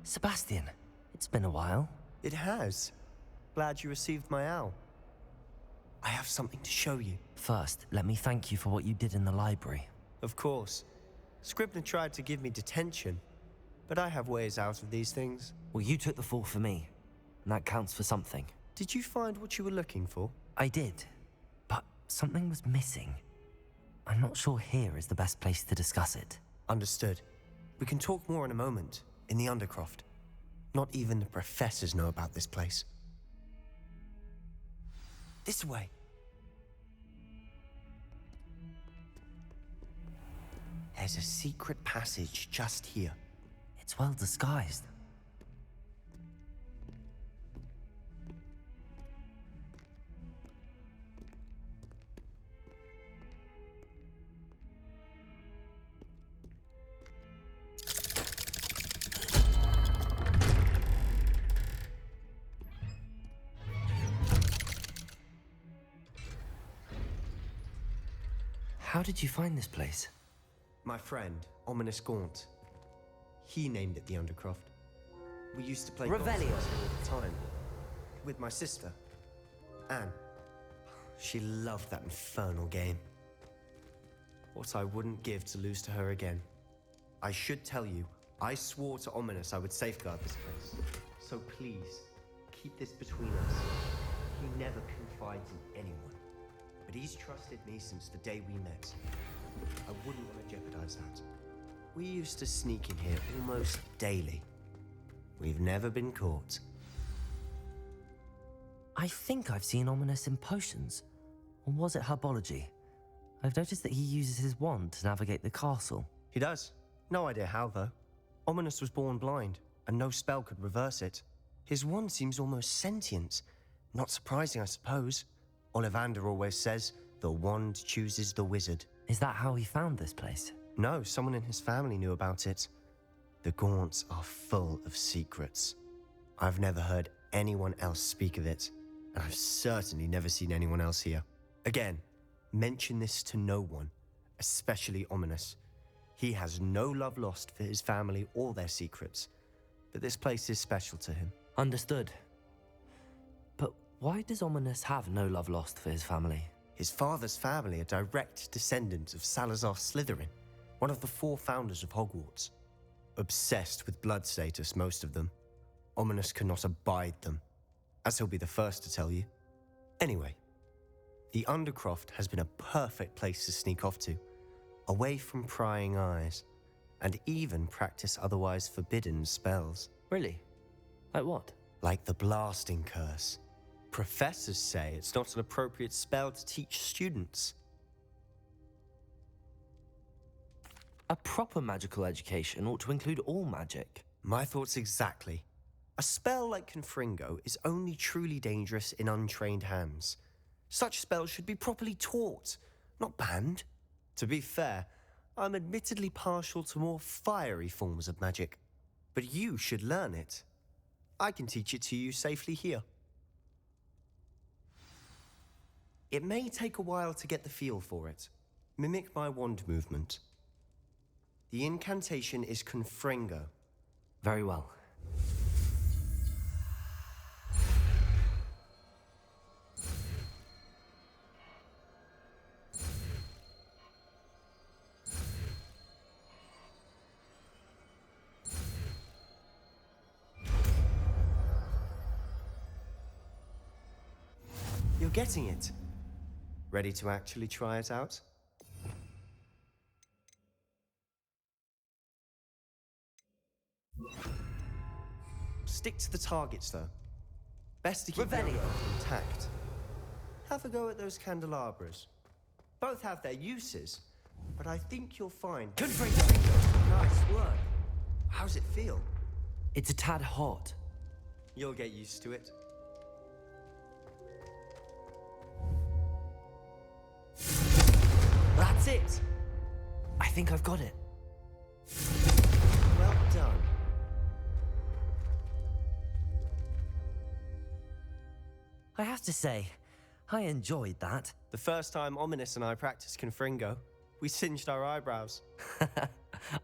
Sebastian, it's been a while. It has. Glad you received my owl. I have something to show you. First, let me thank you for what you did in the library. Of course. Scribner tried to give me detention, but I have ways out of these things. Well, you took the fall for me, and that counts for something. Did you find what you were looking for? I did, but something was missing. I'm not sure here is the best place to discuss it. Understood. We can talk more in a moment, in the Undercroft. Not even the professors know about this place. This way. There's a secret passage just here. It's well disguised. How did you find this place? My friend, Ominous Gaunt. He named it the Undercroft. We used to play golf Revelio all the time. With my sister, Anne. She loved that infernal game. What I wouldn't give to lose to her again. I should tell you, I swore to Ominous I would safeguard this place. So please, keep this between us. He never confides in anyone. But he's trusted me since the day we met. I wouldn't want to jeopardize that. We used to sneak in here almost daily. We've never been caught. I think I've seen Ominous in potions. Or was it herbology? I've noticed that he uses his wand to navigate the castle. He does. No idea how, though. Ominous was born blind, and no spell could reverse it. His wand seems almost sentient. Not surprising, I suppose. Ollivander always says, the wand chooses the wizard. Is that how he found this place? No, someone in his family knew about it. The Gaunts are full of secrets. I've never heard anyone else speak of it, and I've certainly never seen anyone else here. Again, mention this to no one, especially Ominous. He has no love lost for his family or their secrets, but this place is special to him. Understood. But why does Ominous have no love lost for his family? His father's family are direct descendants of Salazar Slytherin, one of the 4 founders of Hogwarts. Obsessed with blood status, most of them. Ominous cannot abide them, as he'll be the first to tell you. Anyway, the Undercroft has been a perfect place to sneak off to, away from prying eyes, and even practice otherwise forbidden spells. Really? Like what? Like the blasting curse. Professors say it's not an appropriate spell to teach students. A proper magical education ought to include all magic. My thoughts exactly. A spell like Confringo is only truly dangerous in untrained hands. Such spells should be properly taught, not banned. To be fair, I'm admittedly partial to more fiery forms of magic. But you should learn it. I can teach it to you safely here. It may take a while to get the feel for it. Mimic my wand movement. The incantation is Confringo. Very well. You're getting it. Ready to actually try it out? Stick to the targets, though. Best to keep them intact. Have a go at those candelabras. Both have their uses, but I think you'll find... Nice work. How's it feel? It's a tad hot. You'll get used to it. That's it! I think I've got it. Well done. I have to say, I enjoyed that. The first time Ominous and I practiced Confringo, we singed our eyebrows.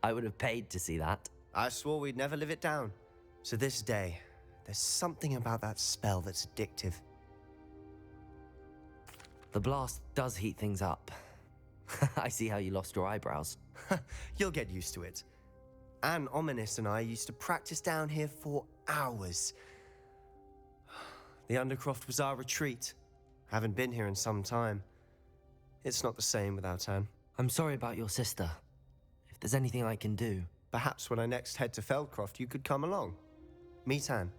I would have paid to see that. I swore we'd never live it down. To this day, there's something about that spell that's addictive. The blast does heat things up. I see how you lost your eyebrows. You'll get used to it. Anne, Ominous, and I used to practice down here for hours. The Undercroft was our retreat. Haven't been here in some time. It's not the same without Anne. I'm sorry about your sister. If there's anything I can do... Perhaps when I next head to Feldcroft, you could come along. Meet Anne.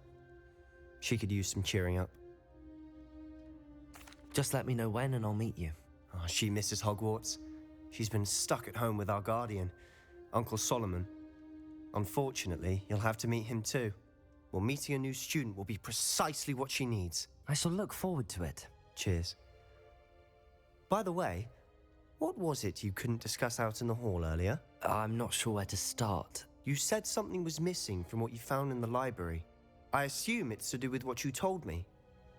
She could use some cheering up. Just let me know when and I'll meet you. Oh, she misses Hogwarts. She's been stuck at home with our guardian, Uncle Solomon. Unfortunately, you'll have to meet him too. Well, meeting a new student will be precisely what she needs. I shall look forward to it. Cheers. By the way, what was it you couldn't discuss out in the hall earlier? I'm not sure where to start. You said something was missing from what you found in the library. I assume it's to do with what you told me.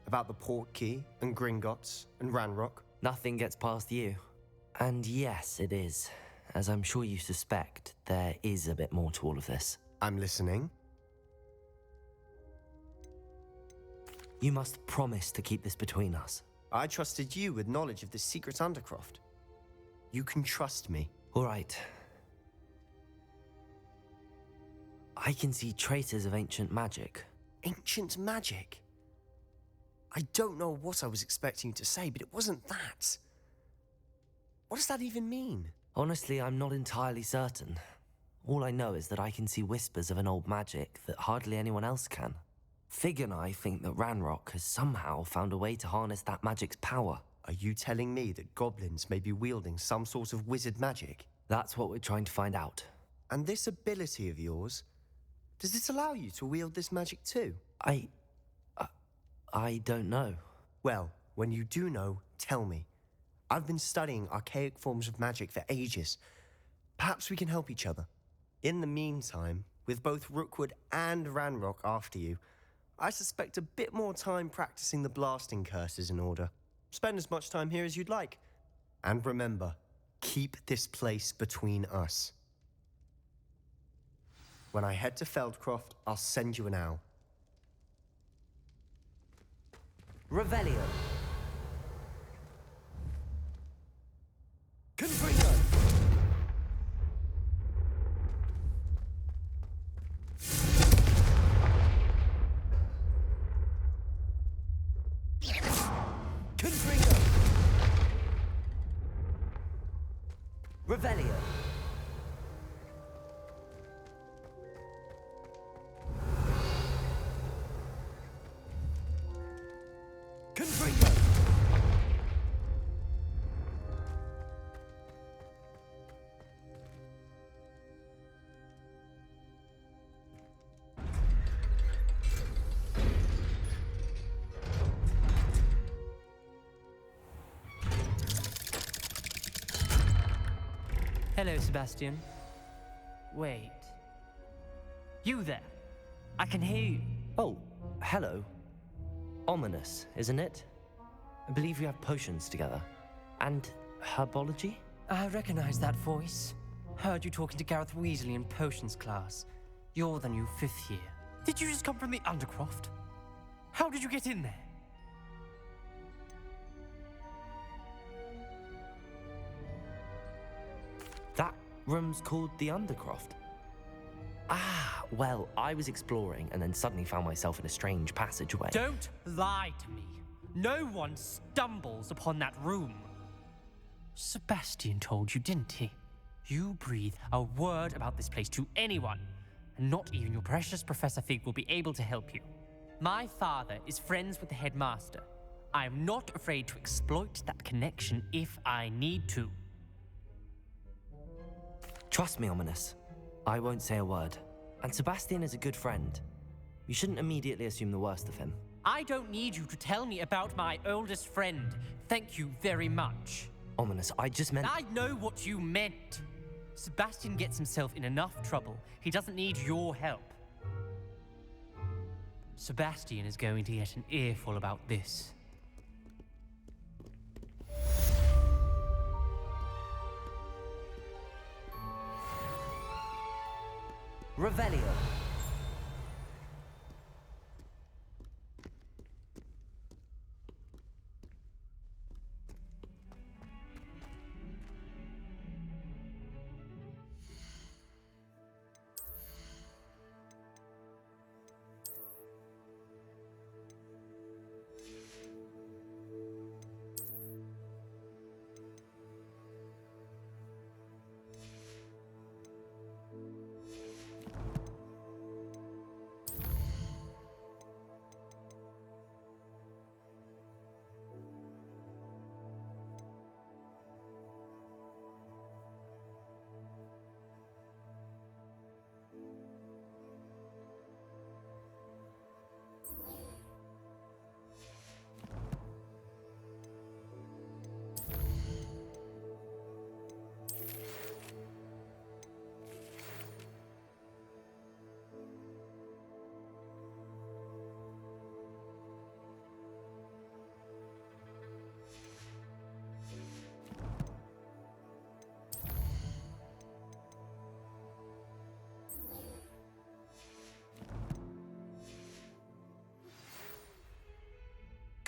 About the Portkey, and Gringotts, and Ranrock. Nothing gets past you. And yes, it is. As I'm sure you suspect, there is a bit more to all of this. I'm listening. You must promise to keep this between us. I trusted you with knowledge of the secret Undercroft. You can trust me. All right. I can see traces of ancient magic. Ancient magic? I don't know what I was expecting you to say, but it wasn't that. What does that even mean? Honestly, I'm not entirely certain. All I know is that I can see whispers of an old magic that hardly anyone else can. Fig and I think that Ranrock has somehow found a way to harness that magic's power. Are you telling me that goblins may be wielding some sort of wizard magic? That's what we're trying to find out. And this ability of yours, does it allow you to wield this magic too? I don't know. Well, when you do know, tell me. I've been studying archaic forms of magic for ages. Perhaps we can help each other. In the meantime, with both Rookwood and Ranrock after you, I suspect a bit more time practicing the blasting curse is in order. Spend as much time here as you'd like. And remember, keep this place between us. When I head to Feldcroft, I'll send you an owl. Revelio. Confringo! Confringo! Revelio. Confringo! Hello, Sebastian. Wait. You there? I can hear you. Oh, hello. Ominous, isn't it? I believe we have potions together. And herbology? I recognize that voice. Heard you talking to Gareth Weasley in potions class. You're the new 5th year. Did you just come from the Undercroft? How did you get in there? That room's called the Undercroft. Ah, well, I was exploring and then suddenly found myself in a strange passageway. Don't lie to me. No one stumbles upon that room. Sebastian told you, didn't he? You breathe a word about this place to anyone, and not even your precious Professor Fig will be able to help you. My father is friends with the headmaster. I am not afraid to exploit that connection if I need to. Trust me, Ominous. I won't say a word. And Sebastian is a good friend. You shouldn't immediately assume the worst of him. I don't need you to tell me about my oldest friend. Thank you very much. Ominous, I just meant... I know what you meant. Sebastian gets himself in enough trouble. He doesn't need your help. Sebastian is going to get an earful about this. Revelio.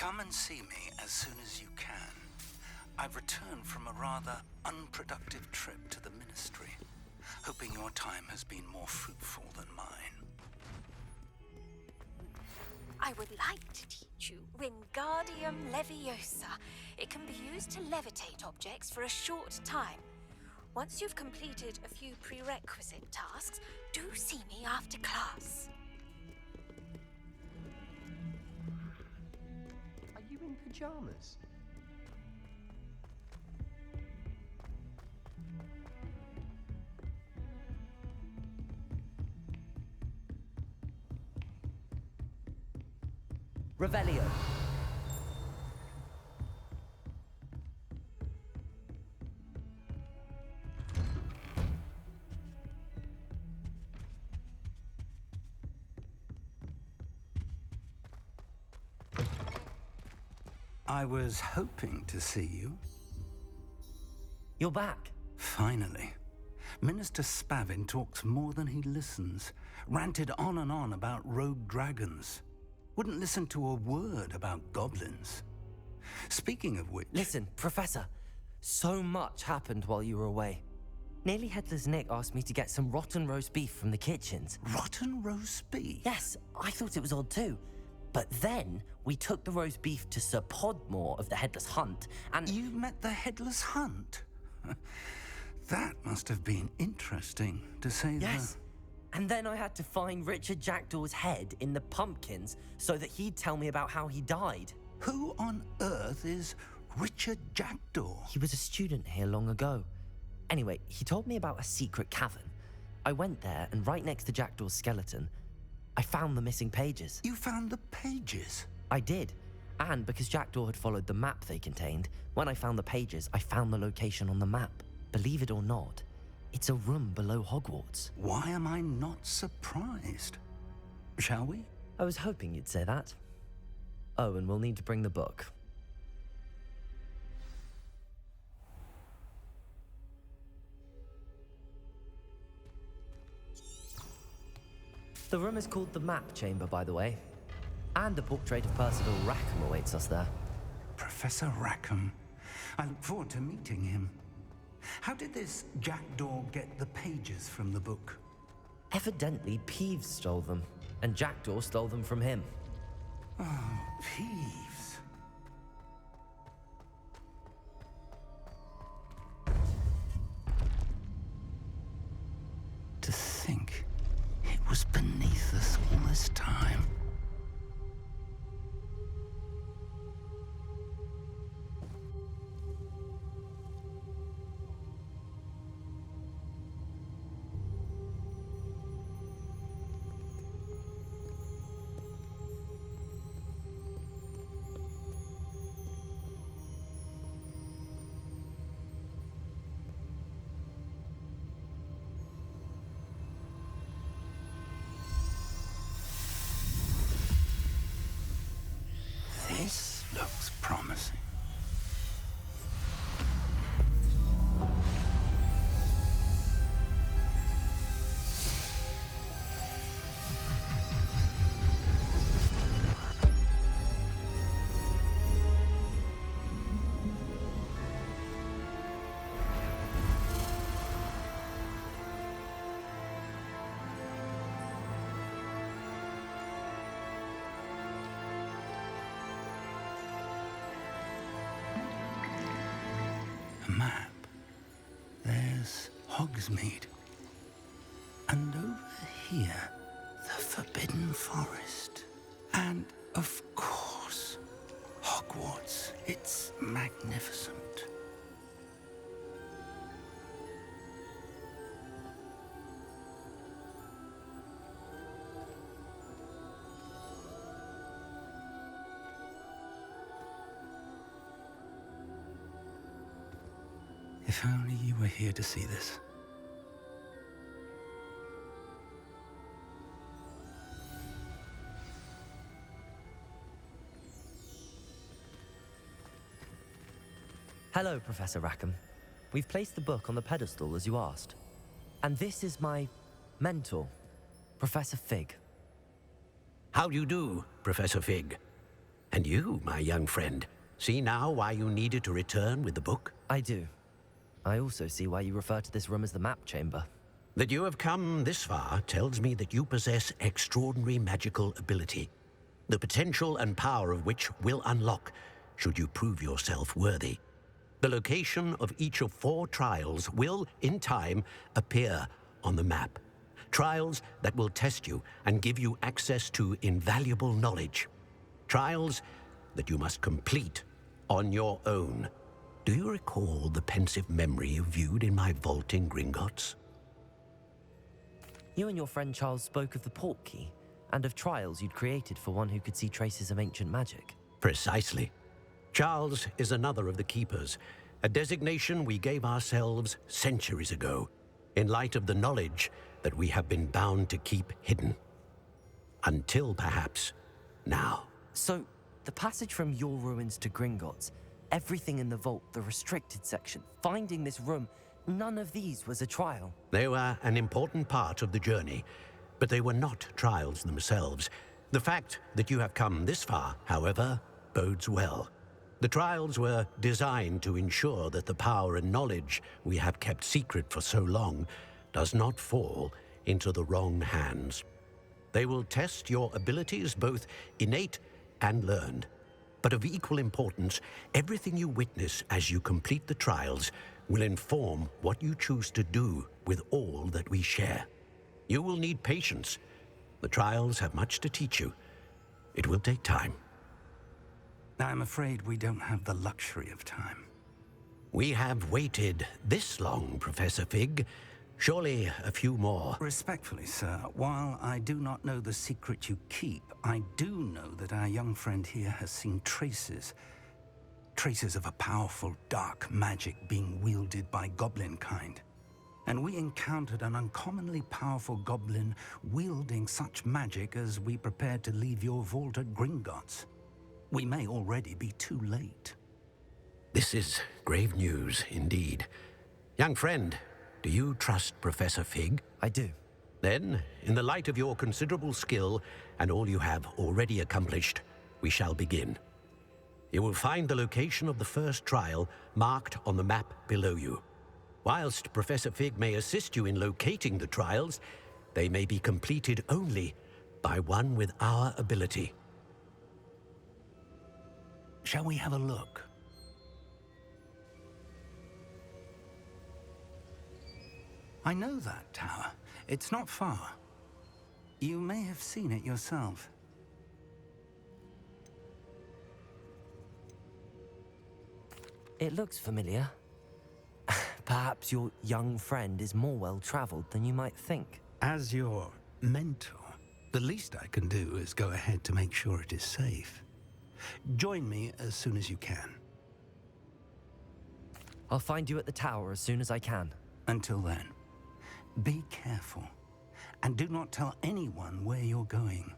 Come and see me as soon as you can. I've returned from a rather unproductive trip to the Ministry, hoping your time has been more fruitful than mine. I would like to teach you Wingardium Leviosa. It can be used to levitate objects for a short time. Once you've completed a few prerequisite tasks, do see me after class. Are you in pajamas? Revelio. I was hoping to see you. You're back. Finally. Minister Spavin talks more than he listens. Ranted on and on about rogue dragons. Wouldn't listen to a word about goblins. Speaking of which... Listen, Professor. So much happened while you were away. Nearly Headless Nick asked me to get some rotten roast beef from the kitchens. Rotten roast beef? Yes, I thought it was odd too. But then we took the roast beef to Sir Podmore of the Headless Hunt, and... You met the Headless Hunt? That must have been interesting, to say the... Yes. And then I had to find Richard Jackdaw's head in the pumpkins so that he'd tell me about how he died. Who on earth is Richard Jackdaw? He was a student here long ago. Anyway, he told me about a secret cavern. I went there, and right next to Jackdaw's skeleton, I found the missing pages. You found the pages? I did. And because Jackdaw had followed the map they contained, when I found the pages, I found the location on the map. Believe it or not, it's a room below Hogwarts. Why am I not surprised? Shall we? I was hoping you'd say that. Oh, and we'll need to bring the book. The room is called the Map Chamber, by the way. And a portrait of Percival Rackham awaits us there. Professor Rackham. I look forward to meeting him. How did this Jackdaw get the pages from the book? Evidently, Peeves stole them, and Jackdaw stole them from him. Oh, Peeves. To think it was beneath us all this time. This looks promising. Map. There's Hogsmeade. And over here, the Forbidden Forest. And, of course, Hogwarts. It's magnificent. If only you were here to see this. Hello, Professor Rackham. We've placed the book on the pedestal as you asked. And this is my mentor, Professor Fig. How do you do, Professor Fig? And you, my young friend, see now why you needed to return with the book? I do. I also see why you refer to this room as the map chamber. That you have come this far tells me that you possess extraordinary magical ability, the potential and power of which will unlock should you prove yourself worthy. The location of each of 4 trials will, in time, appear on the map. Trials that will test you and give you access to invaluable knowledge. Trials that you must complete on your own. Do you recall the pensive memory you viewed in my vault in Gringotts? You and your friend Charles spoke of the port key, and of trials you'd created for one who could see traces of ancient magic. Precisely. Charles is another of the Keepers, a designation we gave ourselves centuries ago, in light of the knowledge that we have been bound to keep hidden. Until, perhaps, now. So, the passage from your ruins to Gringotts, everything in the vault, the restricted section, finding this room, none of these was a trial. They were an important part of the journey, but they were not trials themselves. The fact that you have come this far, however, bodes well. The trials were designed to ensure that the power and knowledge we have kept secret for so long does not fall into the wrong hands. They will test your abilities, both innate and learned. But of equal importance, everything you witness as you complete the trials will inform what you choose to do with all that we share. You will need patience. The trials have much to teach you. It will take time. I'm afraid we don't have the luxury of time. We have waited this long, Professor Fig. Surely a few more. Respectfully, sir, while I do not know the secret you keep, I do know that our young friend here has seen traces of a powerful dark magic being wielded by goblin kind. And we encountered an uncommonly powerful goblin wielding such magic as we prepared to leave your vault at Gringotts. We may already be too late. This is grave news indeed. Young friend, do you trust Professor Fig? I do. Then, in the light of your considerable skill and all you have already accomplished, we shall begin. You will find the location of the first trial marked on the map below you. Whilst Professor Fig may assist you in locating the trials, they may be completed only by one with our ability. Shall we have a look? I know that tower. It's not far. You may have seen it yourself. It looks familiar. Perhaps your young friend is more well-traveled than you might think. As your mentor, the least I can do is go ahead to make sure it is safe. Join me as soon as you can. I'll find you at the tower as soon as I can. Until then, be careful, and do not tell anyone where you're going.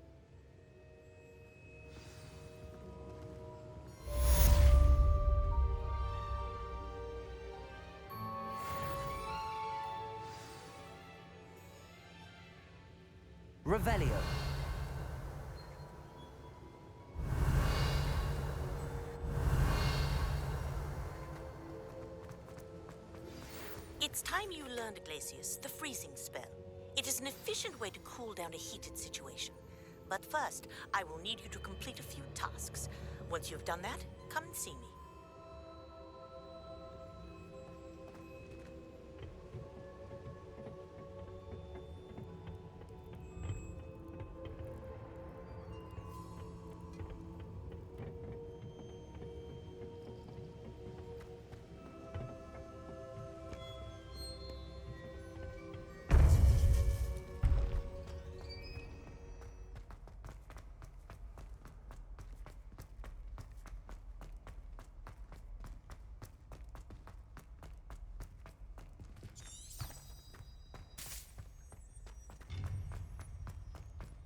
Revelio. It's time you learned, Glacius, the freezing spell. It is an efficient way to cool down a heated situation. But first, I will need you to complete a few tasks. Once you have done that, come and see me.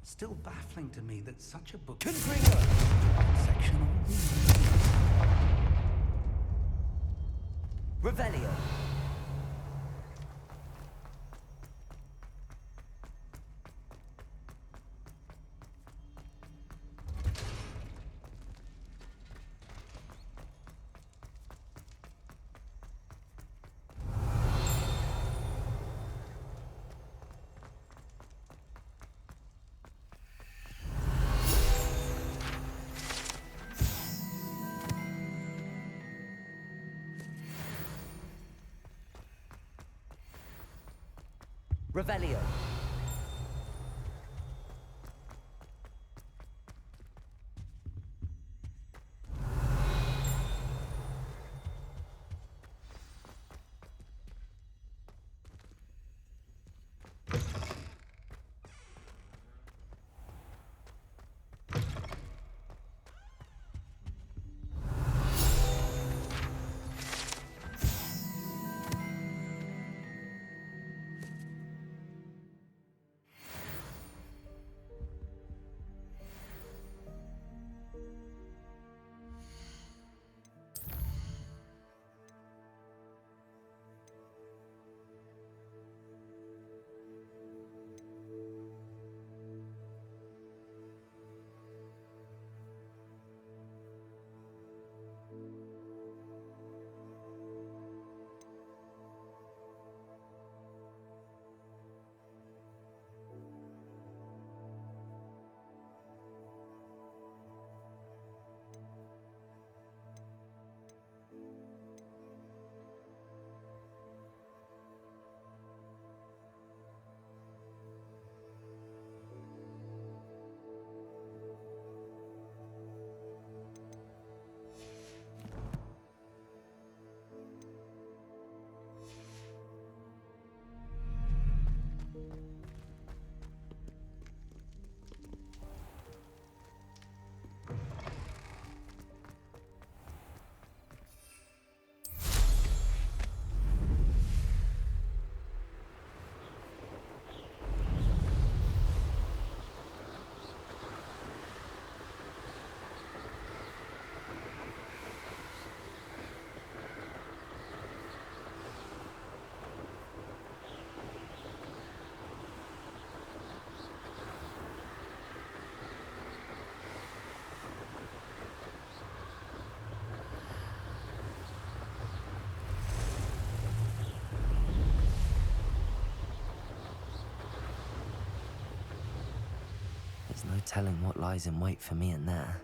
Still baffling to me that such a book can bring section Revelio. Revelio. There's no telling what lies in wait for me in there.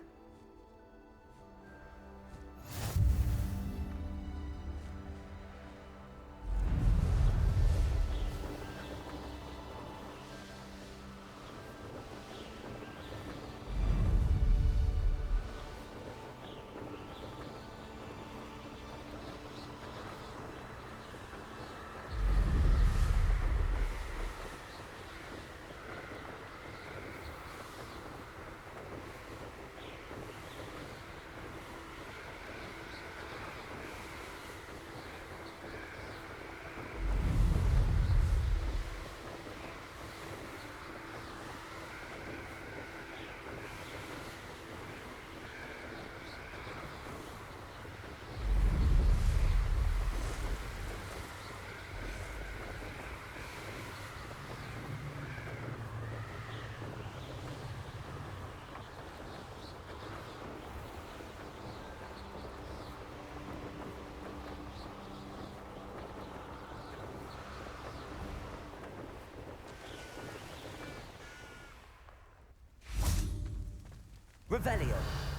Revelio.